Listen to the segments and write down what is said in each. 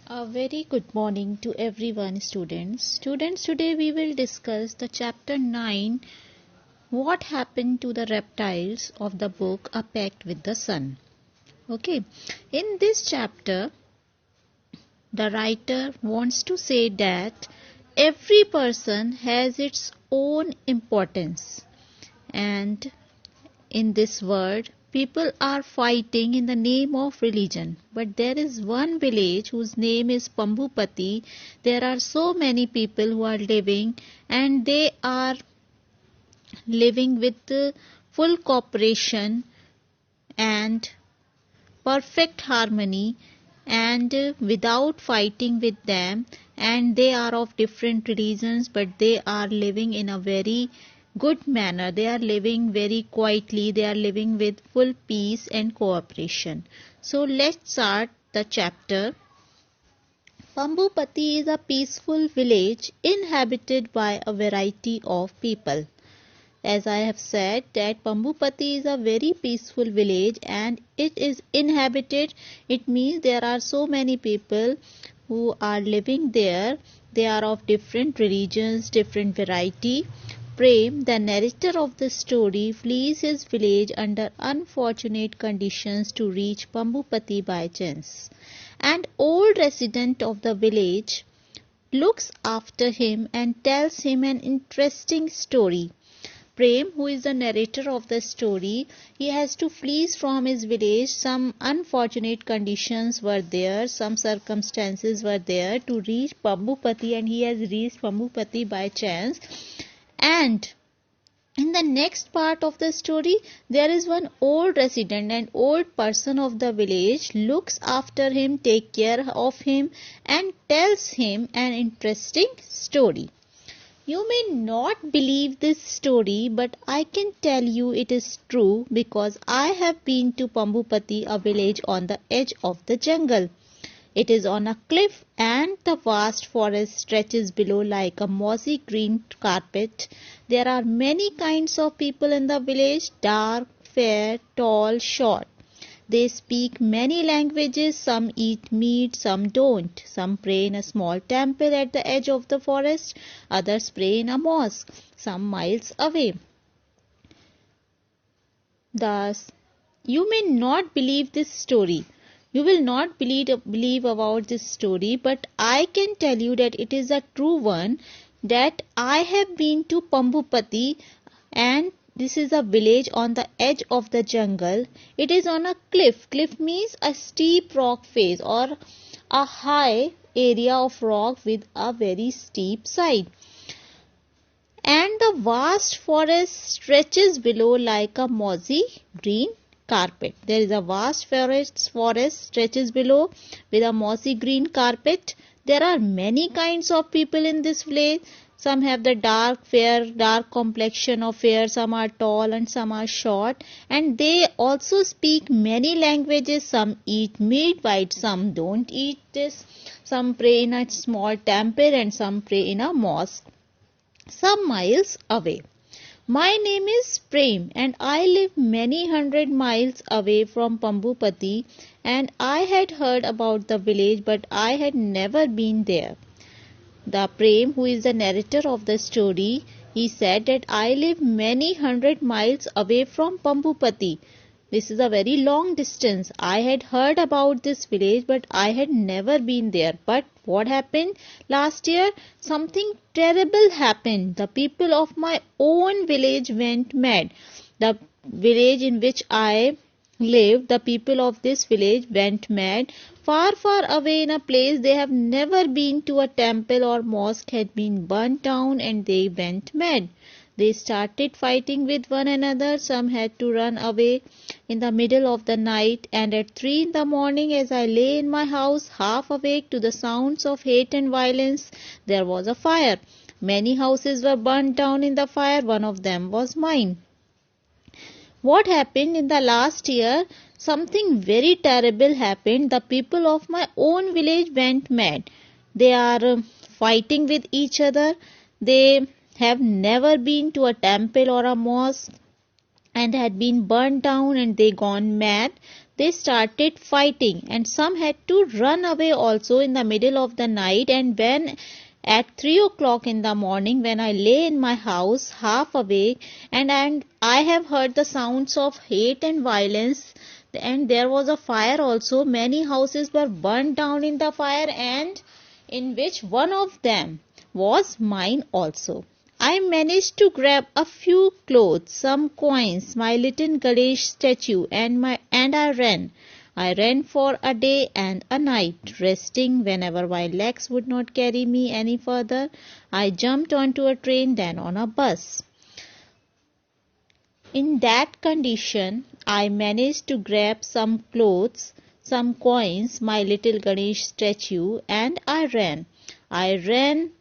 A very good morning to everyone, students. Students, today we will discuss the chapter 9, What Happened to the Reptiles of the book A Pact with the Sun. Okay, in this chapter, the writer wants to say that every person has its own importance, and in this world, people are fighting in the name of religion. But there is one village whose name is Pambupati. There are so many people who are living, and they are living with full cooperation and perfect harmony and without fighting with them, and they are of different religions, but they are living in a very good manner. They are living very quietly. They are living with full peace and cooperation. So let's start the chapter. Pambupati is a peaceful village inhabited by a variety of people. As I have said, that Pambupati is a very peaceful village and it is inhabited. It means there are so many people who are living there. They are of different religions, different variety. Prem, the narrator of the story, flees his village under unfortunate conditions to reach Pambupati by chance. An old resident of the village looks after him and tells him an interesting story. Prem, who is the narrator of the story, he has to flee from his village. Some unfortunate conditions were there, some circumstances were there to reach Pambupati, and he has reached Pambupati by chance. And in the next part of the story, there is one old resident, an old person of the village, looks after him, take care of him, and tells him an interesting story. You may not believe this story, but I can tell you it is true because I have been to Pambupati, a village on the edge of the jungle. It is on a cliff and the vast forest stretches below like a mossy green carpet. There are many kinds of people in the village, dark, fair, tall, short. They speak many languages, some eat meat, some don't. Some pray in a small temple at the edge of the forest, others pray in a mosque, some miles away. Thus, you may not believe this story. You will not believe about this story, but I can tell you that it is a true one, that I have been to Pambupati, and this is a village on the edge of the jungle. It is on a cliff. Cliff means a steep rock face or a high area of rock with a very steep side. And the vast forest stretches below like a mossy green carpet. There is a vast forest stretches below with a mossy green carpet. There are many kinds of people in this village. Some have the dark complexion of hair, some are tall and some are short, and they also speak many languages. Some eat meat, while some don't eat this. Some pray in a small temple and some pray in a mosque some miles away. My name is Prem and I live many hundred miles away from Pambupati, and I had heard about the village but I had never been there. The Prem, who is the narrator of the story, he said that I live many hundred miles away from Pambupati. This is a very long distance. I had heard about this village but I had never been there. But what happened? Last year something terrible happened. The people of my own village went mad. The village in which I live, the people of this village went mad. Far, far away in a place they have never been to, a temple or mosque had been burnt down and they went mad. They started fighting with one another. Some had to run away in the middle of the night, and at 3 in the morning, as I lay in my house, half awake to the sounds of hate and violence, there was a fire. Many houses were burnt down in the fire. One of them was mine. What happened in the last year? Something very terrible happened. The people of my own village went mad. They are fighting with each other. They have never been to a temple or a mosque and had been burnt down, and they gone mad. they started fighting, and some had to run away also in the middle of the night. And when at 3 o'clock in the morning, when I lay in my house half awake, and I have heard the sounds of hate and violence, and there was a fire also. Many houses were burned down in the fire, and in which one of them was mine also. I managed to grab a few clothes, some coins, my little Ganesh statue, and I ran. I ran for a day and a night, resting whenever my legs would not carry me any further. I jumped onto a train, then on a bus. In that condition, I managed to grab some clothes, some coins, my little Ganesh statue, and I ran. I ran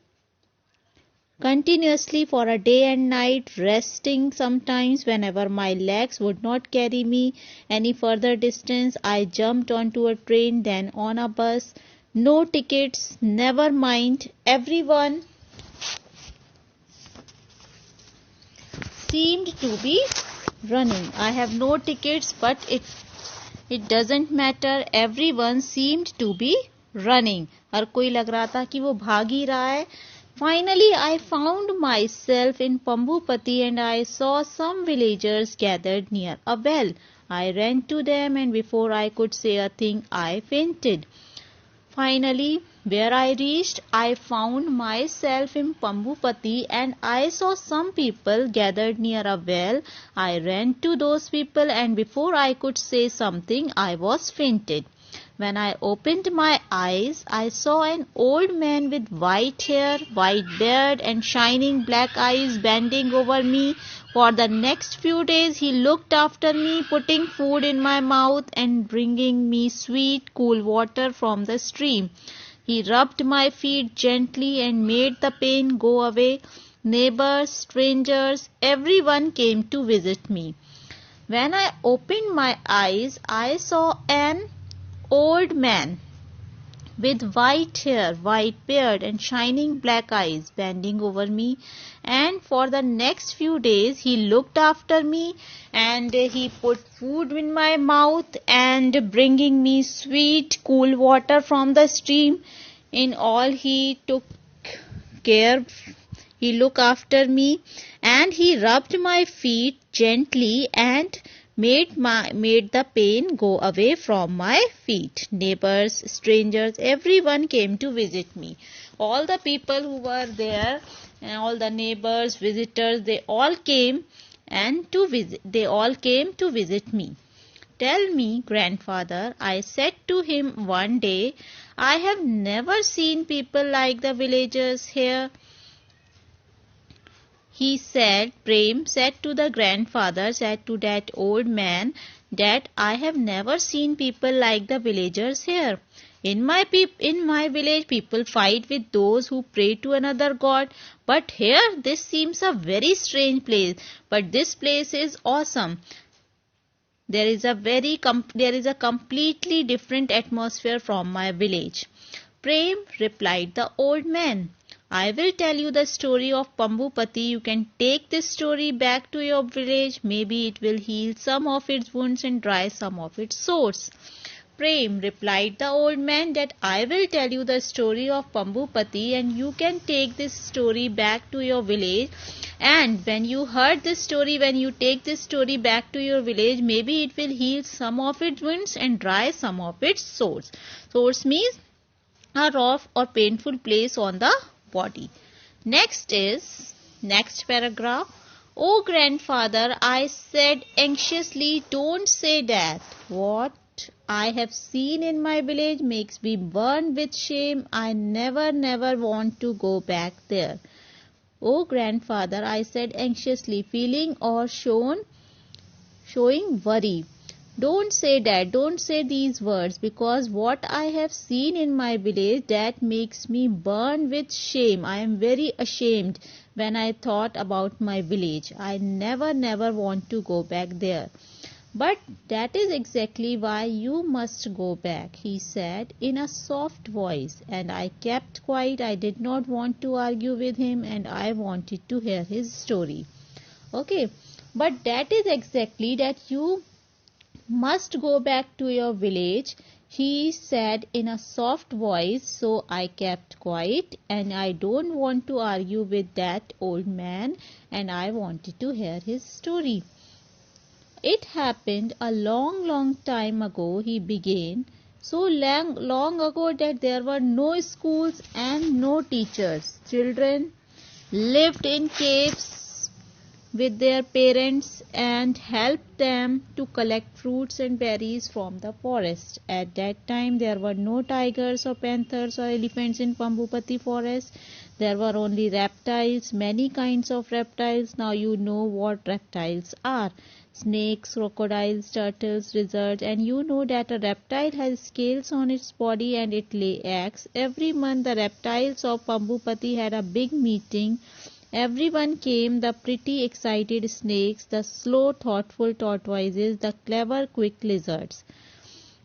continuously for a day and night, resting sometimes whenever my legs would not carry me any further distance. I jumped onto a train, then on a bus. No tickets, never mind. Everyone seemed to be running. I have no tickets, but it doesn't matter. Everyone seemed to be running. हर कोई लग रहा था कि वो भाग ही रहा है. Finally, I found myself in Pambupati, and I saw some villagers gathered near a well. I ran to them, and before I could say a thing, I fainted. Finally, where I reached, I found myself in Pambupati, and I saw some people gathered near a well. I ran to those people, and before I could say something, I was fainted. When I opened my eyes, I saw an old man with white hair, white beard, and shining black eyes bending over me. For the next few days, he looked after me, putting food in my mouth and bringing me sweet, cool water from the stream. He rubbed my feet gently and made the pain go away. Neighbors, strangers, everyone came to visit me. When I opened my eyes, I saw an old man with white hair, white beard, and shining black eyes bending over me. And for the next few days, he looked after me, and he put food in my mouth and bringing me sweet, cool water from the stream. In all, he took care. He looked after me, and he rubbed my feet gently and made the pain go away from my feet. Neighbors, strangers, everyone came to visit me. All the people who were there, and all the neighbors, visitors, they all came to visit me. Tell me, grandfather, I said to him one day, I have never seen people like the villagers here. He said, Prem said to the grandfather, said to that old man, that I have never seen people like the villagers here. In my village, people fight with those who pray to another god. But here, this seems a very strange place. But this place is awesome. There is a completely different atmosphere from my village. Prem, replied the old man, I will tell you the story of Pambupati. You can take this story back to your village. Maybe it will heal some of its wounds and dry some of its sores. Prem, replied the old man, that I will tell you the story of Pambupati, and you can take this story back to your village. And when you take this story back to your village, maybe it will heal some of its wounds and dry some of its sores. Sores means a rough or painful place on the body. Next paragraph. Oh grandfather, I said anxiously, don't say that. What I have seen in my village makes me burn with shame. I never want to go back there. Oh grandfather, I said anxiously, feeling or showing worry. Don't say that, don't say these words, because what I have seen in my village, that makes me burn with shame. I am very ashamed when I thought about my village. I never want to go back there. But that is exactly why you must go back, he said in a soft voice, and I kept quiet. I did not want to argue with him, and I wanted to hear his story. Okay, but that is exactly that you must go back to your village, he said in a soft voice, so I kept quiet, and I don't want to argue with that old man, and I wanted to hear his story. It happened a long, long time ago, he began, so long ago that there were no schools and no teachers. Children lived in caves with their parents and helped them to collect fruits and berries from the forest. At that time there were no tigers or panthers or elephants in Pambupati forest. There were only reptiles, many kinds of reptiles. Now you know what reptiles are. Snakes, crocodiles, turtles, lizards, and you know that a reptile has scales on its body and it lay eggs. Every month the reptiles of Pambupati had a big meeting. Everyone came, the pretty excited snakes, the slow thoughtful tortoises, the clever quick lizards.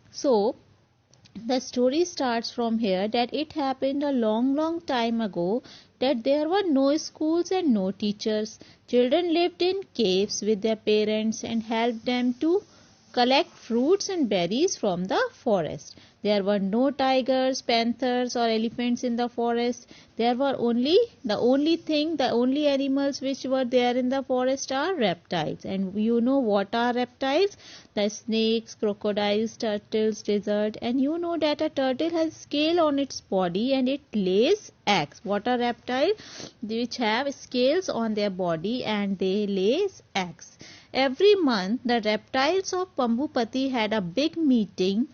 So, the story starts from here that it happened a long, long time ago that there were no schools and no teachers. Children lived in caves with their parents and helped them to collect fruits and berries from the forest. There were no tigers, panthers or elephants in the forest. There were only animals which were there in the forest are reptiles. And you know what are reptiles? The snakes, crocodiles, turtles, lizards. And you know that a turtle has scale on its body and it lays eggs. What are reptiles? Which have scales on their body and they lay eggs. Every month the reptiles of Pambupati had a big meeting.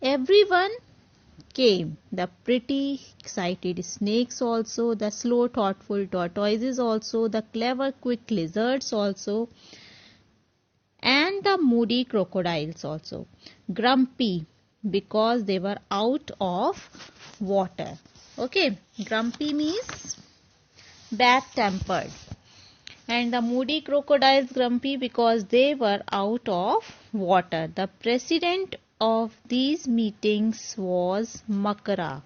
Everyone came, the pretty excited snakes also, the slow thoughtful tortoises also, the clever quick lizards also, and the moody crocodiles also. Grumpy because they were out of water. Okay, grumpy means bad tempered. And the moody crocodiles grumpy because they were out of water. The president of these meetings was Makara,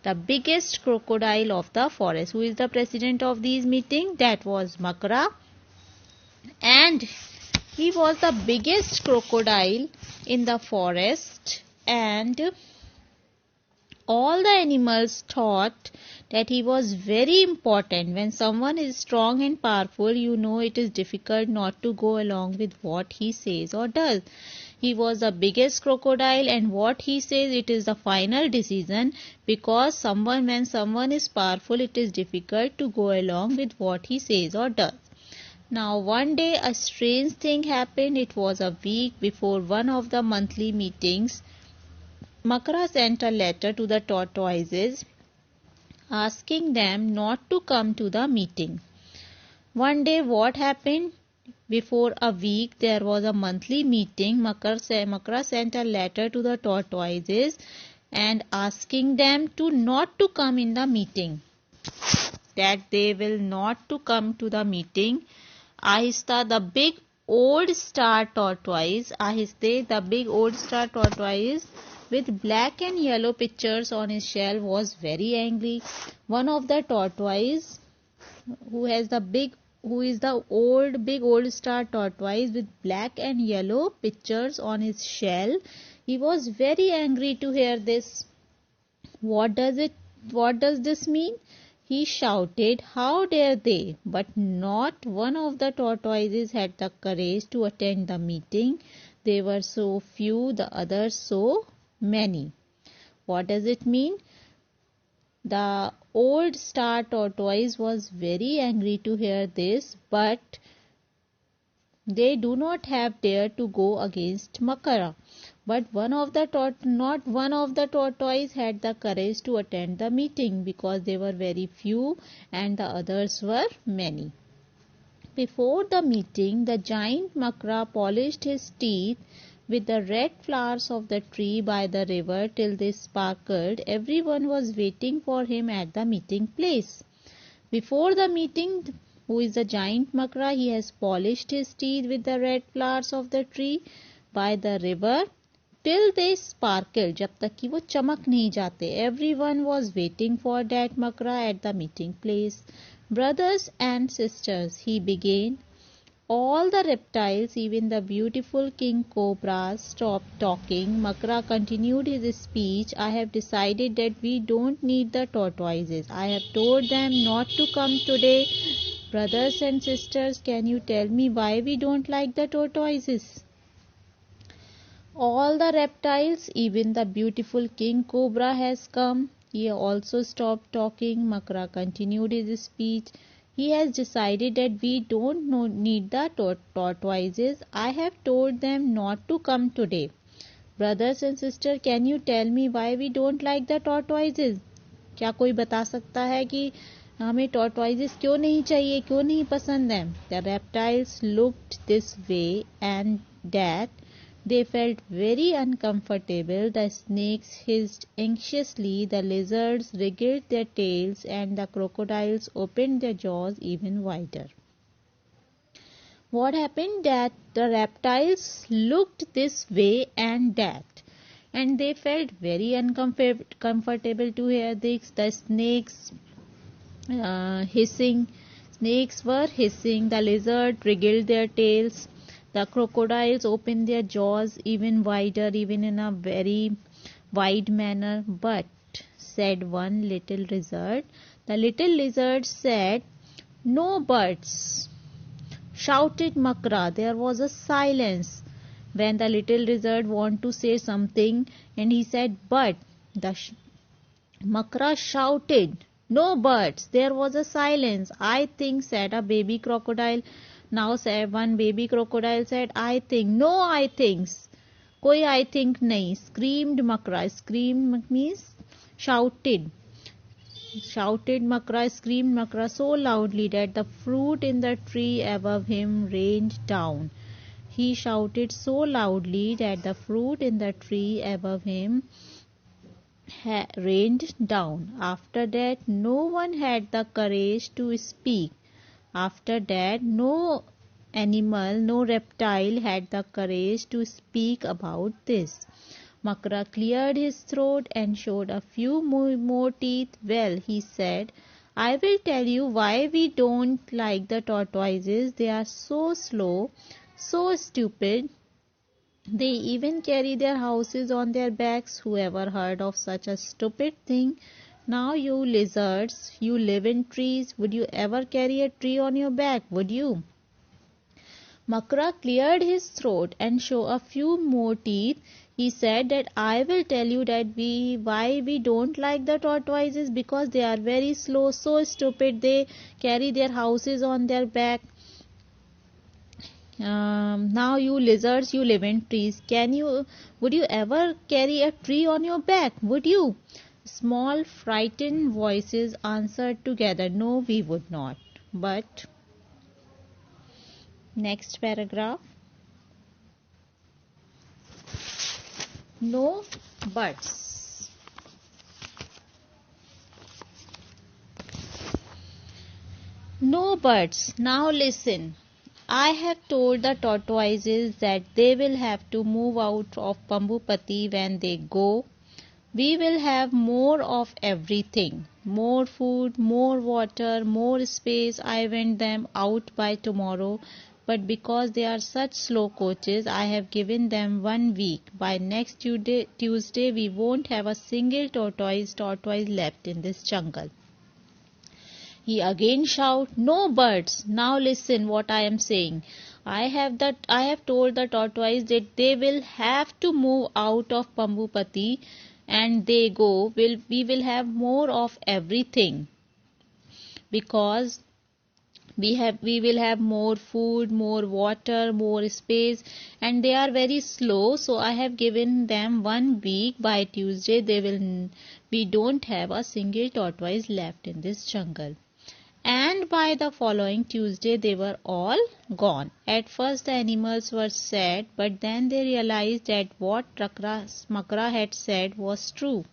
the biggest crocodile of the forest. Who is the president of these meetings? That was Makara. And he was the biggest crocodile in the forest, and all the animals thought that he was very important. When someone is strong and powerful, you know it is difficult not to go along with what he says or does. He was the biggest crocodile, and what he says, it is the final decision, because when someone is powerful, it is difficult to go along with what he says or does. Now one day a strange thing happened. It was a week before one of the monthly meetings. Makara sent a letter to the tortoises asking them not to come to the meeting. One day what happened? Before a week there was a monthly meeting. Makara sent a letter to the tortoises and asking them to not to come in the meeting. That they will not to come to the meeting. Ahista, the big old star tortoise, with black and yellow pictures on his shell was very angry. One of the tortoise who is the big old star tortoise with black and yellow pictures on his shell, he was very angry to hear this. What does this mean? He shouted, "How dare they?" But not one of the tortoises had the courage to attend the meeting. They were so few, the others so many. What does it mean? The old star tortoise was very angry to hear this, but they do not have dared to go against Makara. But not one of the tortoise had the courage to attend the meeting, because they were very few and the others were many. Before the meeting, the giant Makara polished his teeth with the red flowers of the tree by the river till they sparkled. Everyone was waiting for him at the meeting place. Before the meeting, who is the giant Makara, he has polished his teeth with the red flowers of the tree by the river till they sparkled, जब तक कि वो चमक नहीं जाते. Everyone was waiting for that Makara at the meeting place. Brothers and sisters, he began, all the reptiles, even the beautiful king cobra, stopped talking. Makra continued his speech. I have decided that we don't need the tortoises. I have told them not to come today. Brothers and sisters, can you tell me why we don't like the tortoises? All the reptiles, even the beautiful king cobra has come. He also stopped talking. Makra continued his speech. He has decided that we don't need the tortoises. I have told them not to come today. Brothers and sisters, can you tell me why we don't like the tortoises? क्या कोई बता सकता है कि हमें tortoises क्यों नहीं चाहिए, क्यों नहीं पसंद है? The reptiles looked this way and that. They felt very uncomfortable. The snakes hissed anxiously, the lizards wriggled their tails, and the crocodiles opened their jaws even wider. What happened? That the reptiles looked this way and that, and they felt very uncomfortable to hear this. The snakes hissing. Snakes were hissing. The lizards wriggled their tails. The crocodiles opened their jaws even wider, even in a very wide manner. But, said one little lizard, the little lizard said, "No birds," shouted Makra. There was a silence when the little lizard wanted to say something, and he said, "But," Makra shouted, "No birds." There was a silence. "I think," said a baby crocodile. Now said one baby crocodile said, "I think." "No, I thinks." Koi I think nahi. Screamed Makra. Screamed means shouted. Shouted Makra, screamed Makra so loudly that the fruit in the tree above him rained down. He shouted so loudly that the fruit in the tree above him rained down. After that, no one had the courage to speak. After that, no animal, no reptile had the courage to speak about this. Makra cleared his throat and showed a few more teeth. "Well," he said, "I will tell you why we don't like the tortoises. They are so slow, so stupid. They even carry their houses on their backs. Whoever heard of such a stupid thing? Now you lizards, you live in trees. Would you ever carry a tree on your back? Would you?" Makra cleared his throat and showed a few more teeth. He said that "I will tell you that why we don't like the tortoises, because they are very slow, so stupid. They carry their houses on their back. Now you lizards, you live in trees. Would you ever carry a tree on your back? Would you?" Small frightened voices answered together, "No, we would not." But next paragraph. No buts. No buts. Now listen. I have told the tortoises that they will have to move out of Pambupati when they go. We will have more of everything. More food, more water, more space. I want them out by tomorrow. But because they are such slow coaches, I have given them 1 week. By next Tuesday, we won't have a single tortoise left in this jungle. He again shouted, "No birds. Now listen what I am saying. I have told the tortoise that they will have to move out of Pambupati, and they go. We will have more of everything, because we will have more food, more water, more space, and they are very slow. So I have given them 1 week. By Tuesday, we don't have a single tortoise left in this jungle." And by the following Tuesday, they were all gone. At first, the animals were sad, but then they realized that what Makra had said was true.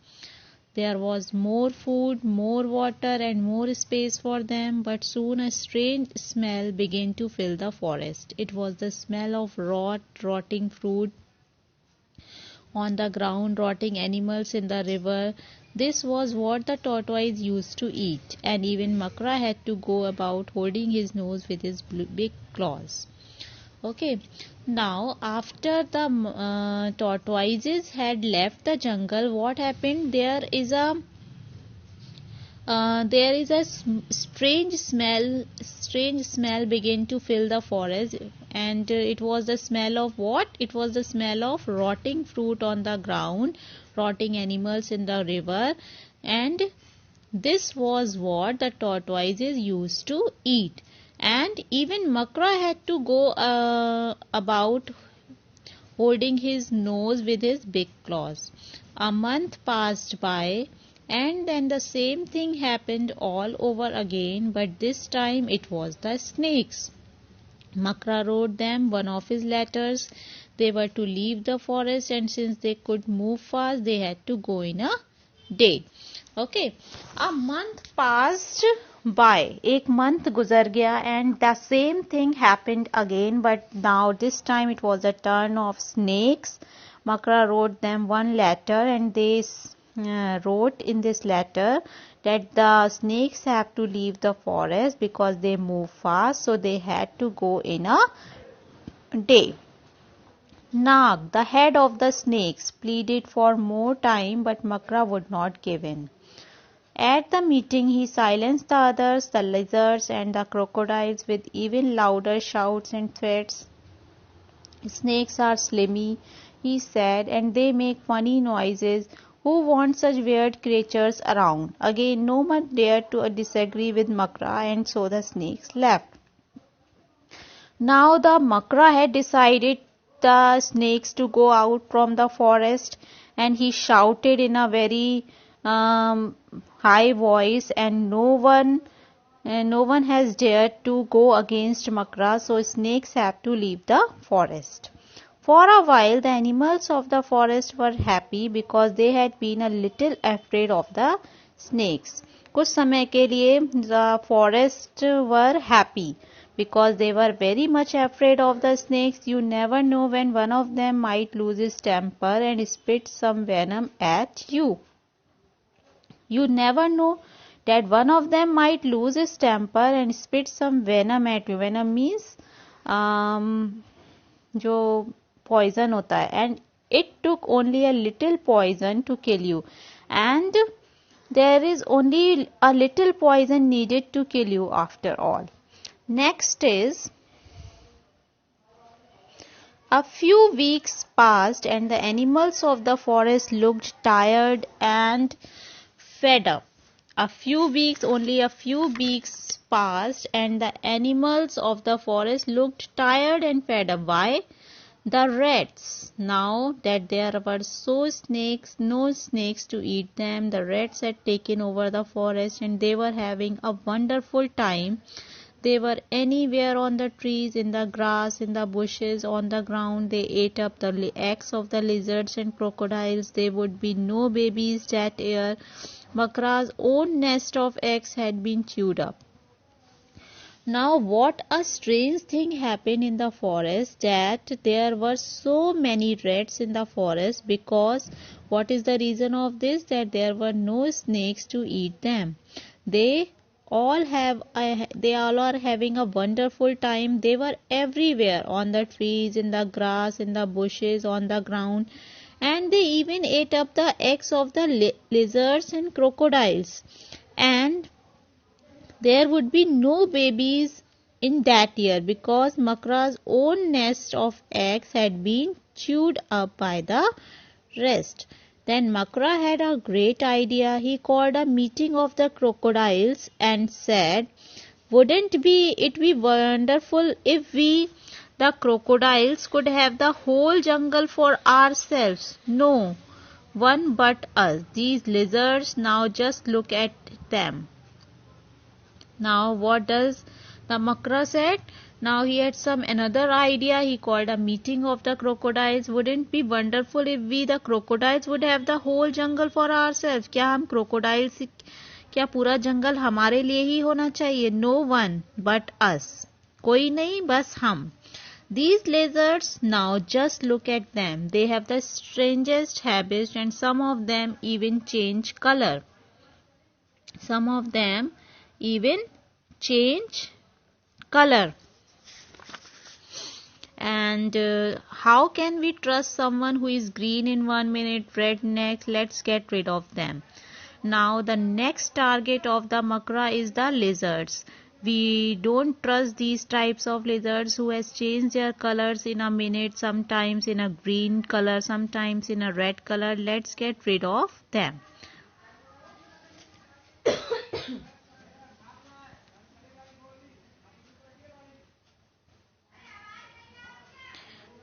There was more food, more water, and more space for them, but soon a strange smell began to fill the forest. It was the smell of rotting fruit on the ground, rotting animals in the river. This was what the tortoise used to eat, and even Makra had to go about holding his nose with his big claws. Okay, now after the tortoises had left the jungle, what happened? There is a strange smell began to fill the forest, and it was the smell of what? It was the smell of rotting fruit on the ground, rotting animals in the river, and this was what the tortoises used to eat. And even Makra had to go about holding his nose with his big claws. A month passed by, and then the same thing happened all over again, but this time it was the snakes. Makra wrote them one of his letters. They were to leave the forest, and since they could move fast, they had to go in a day. Okay, a month passed by. एक month गुजर गया, and the same thing happened again, but now this time it was the turn of snakes. Makra wrote them one letter, and they wrote in this letter that the snakes have to leave the forest because they move fast, so they had to go in a day. Nag, the head of the snakes, pleaded for more time, but Makra would not give in. At the meeting, he silenced the others, the lizards and the crocodiles, with even louder shouts and threats. Snakes are slimy, he said, and they make funny noises. Who wants such weird creatures around? Again, no one dared to disagree with Makra, and so the snakes left. Now the Makra had decided the snakes to go out from the forest, and he shouted in a very high voice, and no one has dared to go against Makra, so snakes have to leave the forest. For a while the animals of the forest were happy because they had been a little afraid of the snakes. कुछ समय के लिए the forest were happy because they were very much afraid of the snakes. You never know when one of them might lose his temper and spit some venom at you. You never know that one of them might lose his temper and spit some venom at you. Venom means जो poison होता है, and it took only a little poison to kill you, and there is only a little poison needed to kill you after all. Next is, a few weeks passed and the animals of the forest looked tired and fed up. Only a few weeks passed and the animals of the forest looked tired and fed up. Why? The rats, now that there were no snakes to eat them, the rats had taken over the forest and they were having a wonderful time. They were anywhere on the trees, in the grass, in the bushes, on the ground. They ate up the eggs of the lizards and crocodiles. There would be no babies that year. Makra's own nest of eggs had been chewed up. Now what a strange thing happened in the forest, that there were so many rats in the forest, because what is the reason of this? That there were no snakes to eat them. They all are having a wonderful time. They were everywhere, on the trees, in the grass, in the bushes, on the ground, and they even ate up the eggs of the lizards and crocodiles. And there would be no babies in that year because Makra's own nest of eggs had been chewed up by the rest. Then Makra had a great idea. He called a meeting of the crocodiles and said, "Wouldn't it be wonderful if we, the crocodiles, could have the whole jungle for ourselves? No one but us. These lizards, now just look at them." Now what does the Makra said? Now he had another idea. He called a meeting of the crocodiles. Wouldn't it be wonderful if we, the crocodiles, would have the whole jungle for ourselves? क्या हम crocodiles, क्या पूरा जंगल हमारे लिए ही होना चाहिए? No one but us. कोई नहीं, बस हम. These lizards, now just look at them. They have the strangest habits and some of them even change color. Some of them even change color. And how can we trust someone who is green in 1 minute, red next? Let's get rid of them. Now the next target of the makra is the lizards. We don't trust these types of lizards who has changed their colors in a minute, sometimes in a green color, sometimes in a red color. Let's get rid of them.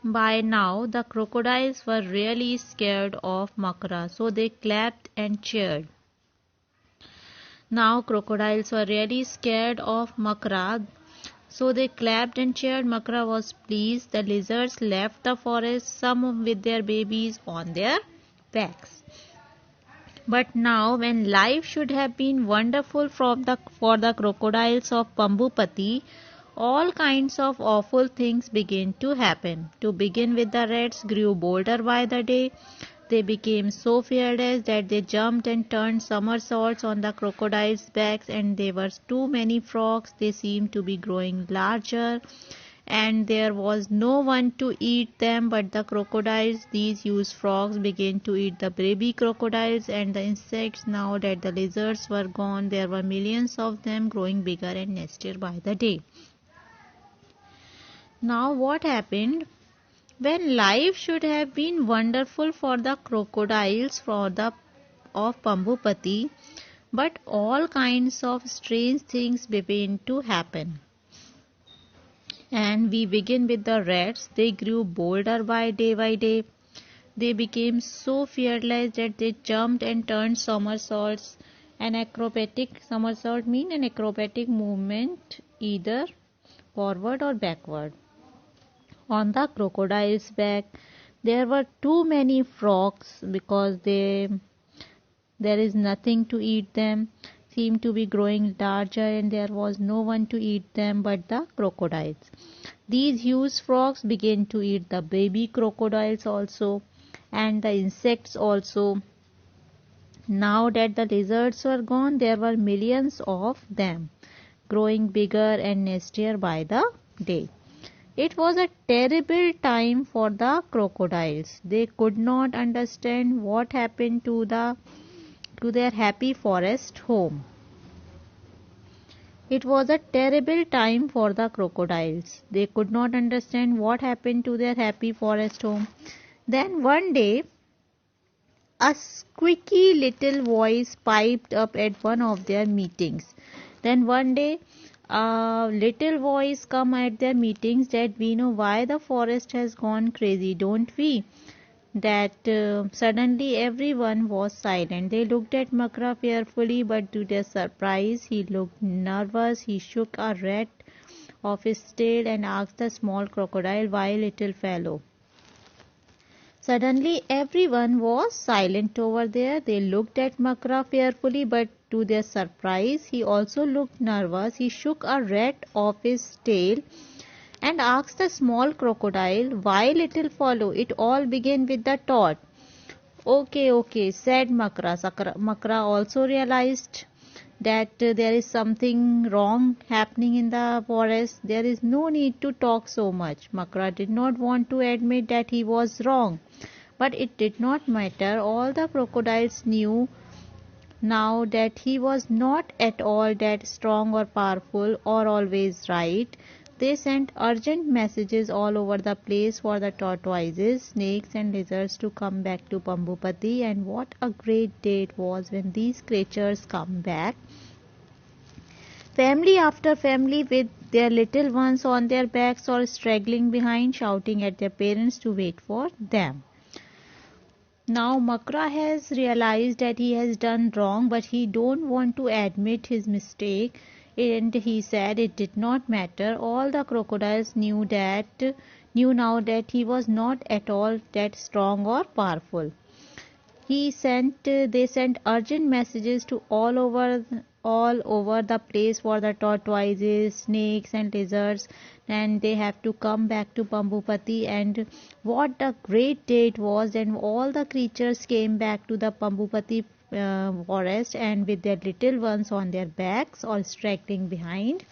By now, the crocodiles were really scared of Makra, so they clapped and cheered. Now, crocodiles were really scared of Makra, so they clapped and cheered. Makra was pleased. The lizards left the forest, some with their babies on their backs. But now, when life should have been wonderful for the crocodiles of Pambupati, all kinds of awful things began to happen. To begin with, the rats grew bolder by the day. They became so fearless that they jumped and turned somersaults on the crocodiles' backs, and there were too many frogs. They seemed to be growing larger, and there was no one to eat them but the crocodiles. These huge frogs began to eat the baby crocodiles and the insects. Now that the lizards were gone, there were millions of them growing bigger and nastier by the day. Now what happened? When life should have been wonderful for the crocodiles of Pambupati, but all kinds of strange things began to happen. And we begin with the rats. They grew bolder by day. They became so fearless that they jumped and turned somersaults. An acrobatic somersault means an acrobatic movement either forward or backward. On the crocodile's back, there were too many frogs because there is nothing to eat them, seemed to be growing larger, and there was no one to eat them but the crocodiles. These huge frogs began to eat the baby crocodiles also and the insects also. Now that the lizards were gone, there were millions of them, growing bigger and nastier by the day. It was a terrible time for the crocodiles. They could not understand what happened to their happy forest home. It was a terrible time for the crocodiles. They could not understand what happened to their happy forest home. Then one day, a squeaky little voice piped up at one of their meetings. Then one day, a little voice come at their meetings that we know why the forest has gone crazy, don't we? That suddenly everyone was silent. They looked at Makra fearfully, but to their surprise, he looked nervous. He shook a rat off his tail and asked the small crocodile, "Why, little fellow?" Suddenly everyone was silent over there. They looked at Makra fearfully, but to their surprise, he also looked nervous. He shook a rat off his tail and asked the small crocodile, "Why, little fellow?" It all began with the thought. Okay, said Makra. Makra also realized that there is something wrong happening in the forest. There is no need to talk so much. Makra did not want to admit that he was wrong, but it did not matter. All the crocodiles knew now that he was not at all that strong or powerful or always right. They sent urgent messages all over the place for the tortoises, snakes and lizards to come back to Pambupati, and what a great day it was when these creatures come back. Family after family with their little ones on their backs or straggling behind, shouting at their parents to wait for them. Now Makra has realized that he has done wrong, but he don't want to admit his mistake, and he said it did not matter. All the crocodiles knew now that he was not at all that strong or powerful. They sent urgent messages to all over the place for the tortoises, snakes and lizards, and they have to come back to Pambupati. And what a great day it was, and all the creatures came back to the Pambupati forest, and with their little ones on their backs or straggling behind.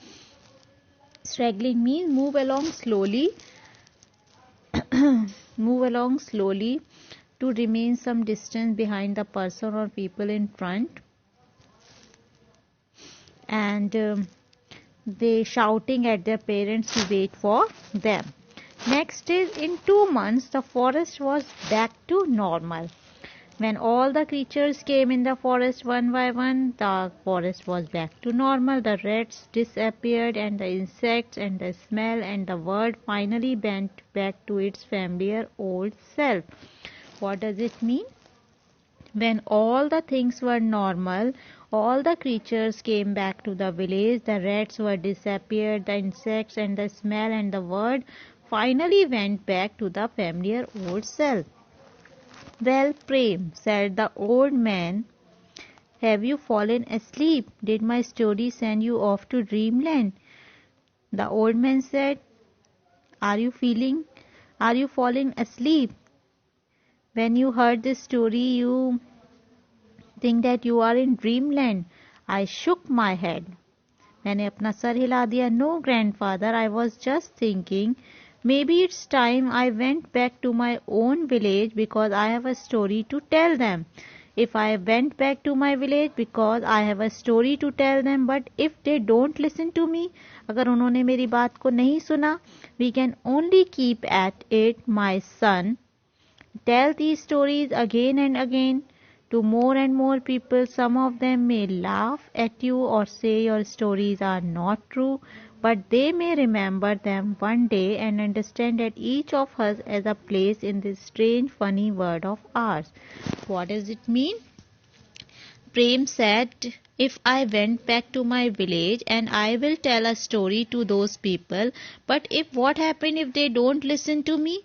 Straggling means move along slowly move along slowly to remain some distance behind the person or people in front, and they shouting at their parents to wait for them. Next is, in 2 months the forest was back to normal. When all the creatures came in the forest one by one, the forest was back to normal. The rats disappeared, and the insects and the smell and the world finally went back to its familiar old self. What does it mean? When all the things were normal, all the creatures came back to the village, the rats were disappeared, the insects and the smell and the word finally went back to the familiar old self. Well, Prem, said the old man, have you fallen asleep? Did my story send you off to dreamland? The old man said, Are you falling asleep? When you heard this story, you think that you are in dreamland. I shook my head. मैंने अपना sir हिला दिया. No, grandfather, I was just thinking, maybe it's time I went back to my own village because I have a story to tell them. If I went back to my village because I have a story to tell them, but if they don't listen to me, अगर उन्होंने मेरी बात को नहीं सुना, we can only keep at it, my son. Tell these stories again and again to more and more people. Some of them may laugh at you or say your stories are not true, but they may remember them one day and understand that each of us has a place in this strange, funny world of ours. What does it mean? Prem said, if I went back to my village and I will tell a story to those people, but if what happened if they don't listen to me?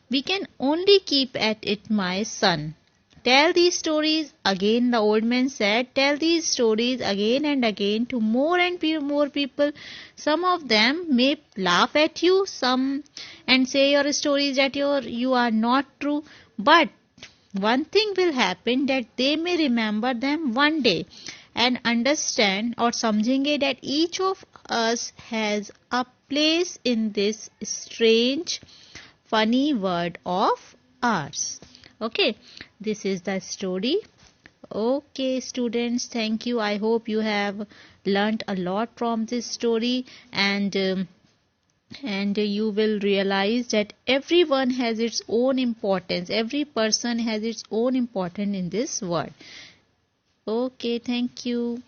We can only keep at it, my son. Tell these stories again, the old man said. Tell these stories again and again to more and more people. Some of them may laugh at you, some and say your stories that you are not true. But one thing will happen, that they may remember them one day and understand or समझेंगे that each of us has a place in this strange, funny world of ours. Okay, this is the story. Okay, students, thank you. I hope you have learnt a lot from this story, and you will realize that everyone has its own importance. Every person has its own importance in this world. Okay, thank you.